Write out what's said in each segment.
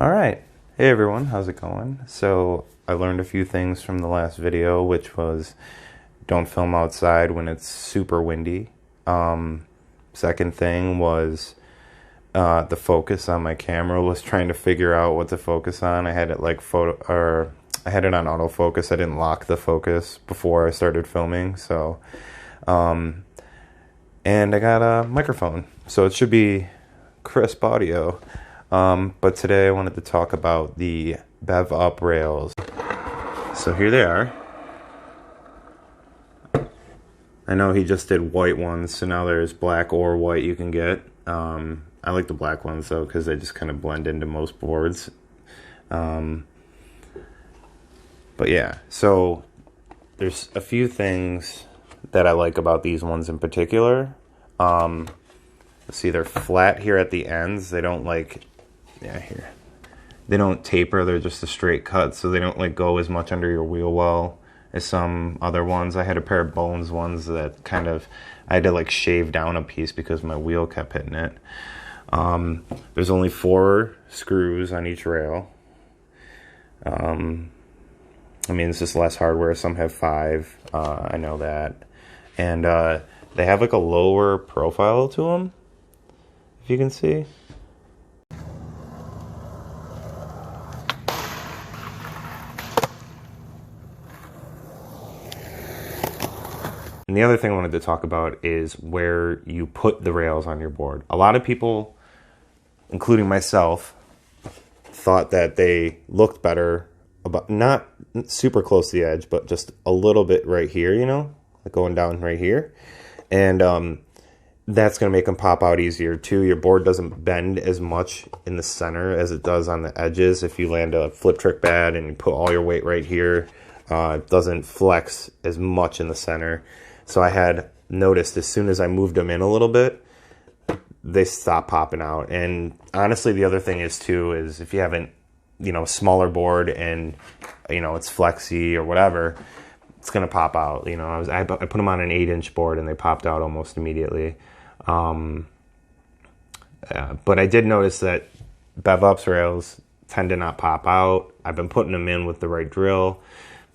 All right. Hey everyone, how's it going? So I learned a few things from the last video, which was don't film outside when it's super windy. Second thing was the focus on my camera was trying to figure out what to focus on. I had it I had it on autofocus. I didn't lock the focus before I started filming, so and I got a microphone, so it should be crisp audio. But today I wanted to talk about the BEVUP rails. So here they are. I know he just did white ones, so now there's black or white you can get. I like the black ones though, because they just kind of blend into most boards. But yeah, so there's a few things that I like about these ones in particular. Let's see, they're flat here at the ends. They don't here. They don't taper, they're just a straight cut, so they don't go as much under your wheel well as some other ones. I had a pair of Bones ones that I had to shave down a piece because my wheel kept hitting it. There's only 4 screws on each rail. It's just less hardware. Some have 5, I know that. And they have a lower profile to them, if you can see. And the other thing I wanted to talk about is where you put the rails on your board. A lot of people, including myself, thought that they looked better, not super close to the edge, but just a little bit right here, going down right here. And that's going to make them pop out easier too. Your board doesn't bend as much in the center as it does on the edges. If you land a flip trick bad and you put all your weight right here, it doesn't flex as much in the center. So I had noticed as soon as I moved them in a little bit, they stopped popping out. And honestly, the other thing is if you haven't, a smaller board and, it's flexy or whatever, it's going to pop out. I put them on an 8-inch board and they popped out almost immediately. But I did notice that BEVUP's rails tend to not pop out. I've been putting them in with the right drill.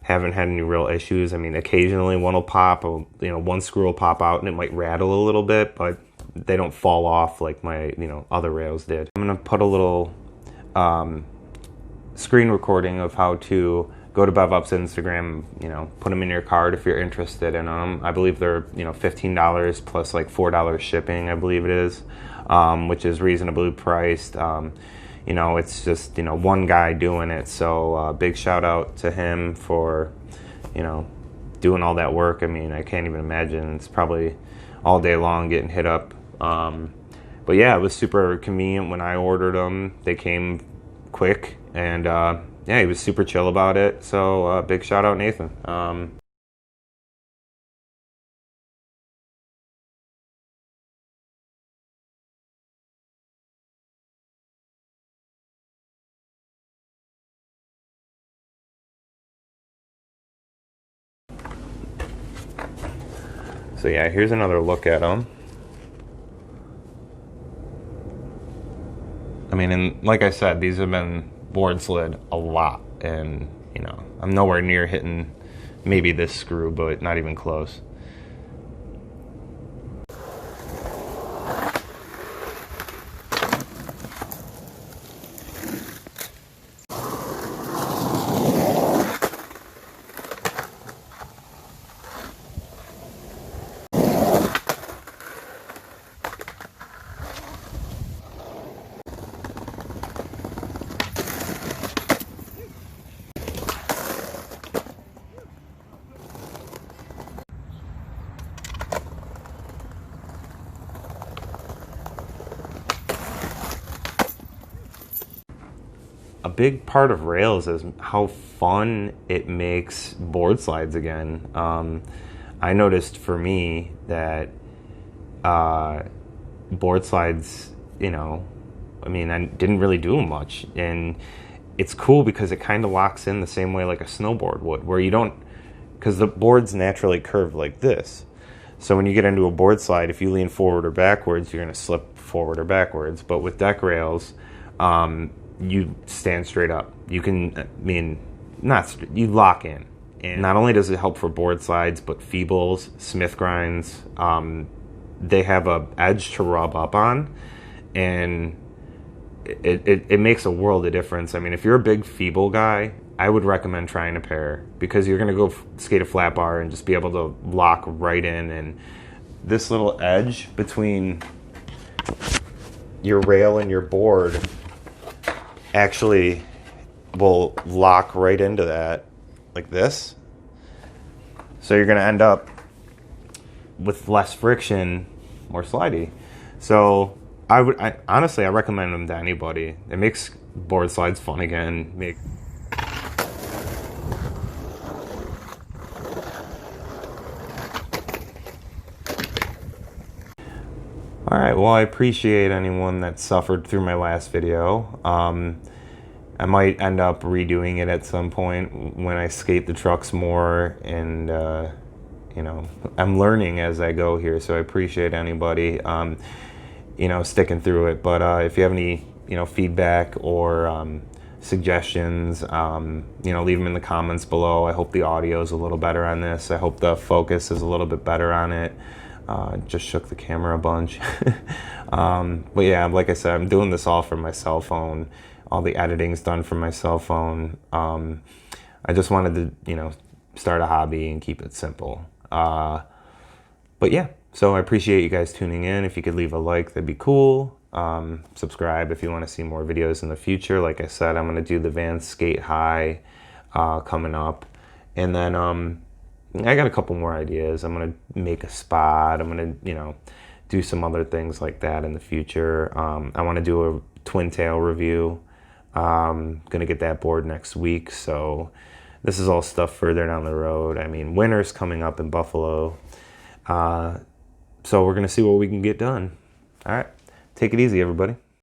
Haven't had any real issues. Occasionally one will pop, one screw will pop out and it might rattle a little bit, but they don't fall off like my, other rails did. I'm going to put a little screen recording of how to go to BEVUP's Instagram, put them in your card if you're interested in them. I believe they're, $15 plus $4 shipping, I believe it is, which is reasonably priced. It's just, one guy doing it. So big shout out to him for, doing all that work. I can't even imagine. It's probably all day long getting hit up. But yeah, it was super convenient when I ordered them. They came quick and he was super chill about it. So big shout out, Nathan. So yeah, here's another look at them. And like I said, these have been board slid a lot, and I'm nowhere near hitting maybe this screw, but not even close. A big part of rails is how fun it makes board slides again. I noticed for me that board slides, I didn't really do much. And it's cool because it kind of locks in the same way like a snowboard would, where you don't, because the board's naturally curved like this. So when you get into a board slide, if you lean forward or backwards, you're going to slip forward or backwards. But with deck rails, you stand straight up. You can, I mean, you lock in. And not only does it help for board slides, but feebles, Smith grinds, they have a edge to rub up on, and it makes a world of difference. I mean, if you're a big feeble guy, I would recommend trying a pair, because you're going to go skate a flat bar and just be able to lock right in. And this little edge between your rail and your board actually will lock right into that, like this. So you're going to end up with less friction, more slidey. So honestly, I recommend them to anybody. It makes board slides fun again. All right, well, I appreciate anyone that suffered through my last video. I might end up redoing it at some point when I skate the trucks more, and you know, I'm learning as I go here, so I appreciate anybody you know, sticking through it. But if you have any, you know, feedback or suggestions, you know, leave them in the comments below. I hope the audio is a little better on this. I hope the focus is a little bit better on it. Just shook the camera a bunch. But yeah, like I said, I'm doing this all from my cell phone. All the editing's done from my cell phone. I just wanted to, you know, start a hobby and keep it simple. But yeah, so I appreciate you guys tuning in. If you could leave a like, that'd be cool. Subscribe if you want to see more videos in the future. Like I said, I'm going to do the Vans Skate High coming up. And then I got a couple more ideas. I'm going to make a spot. I'm going to, you know, do some other things like that in the future. I want to do a twin tail review. Going to get that board next week. So this is all stuff further down the road. I mean, winter's coming up in Buffalo. So we're going to see what we can get done. All right. Take it easy, everybody.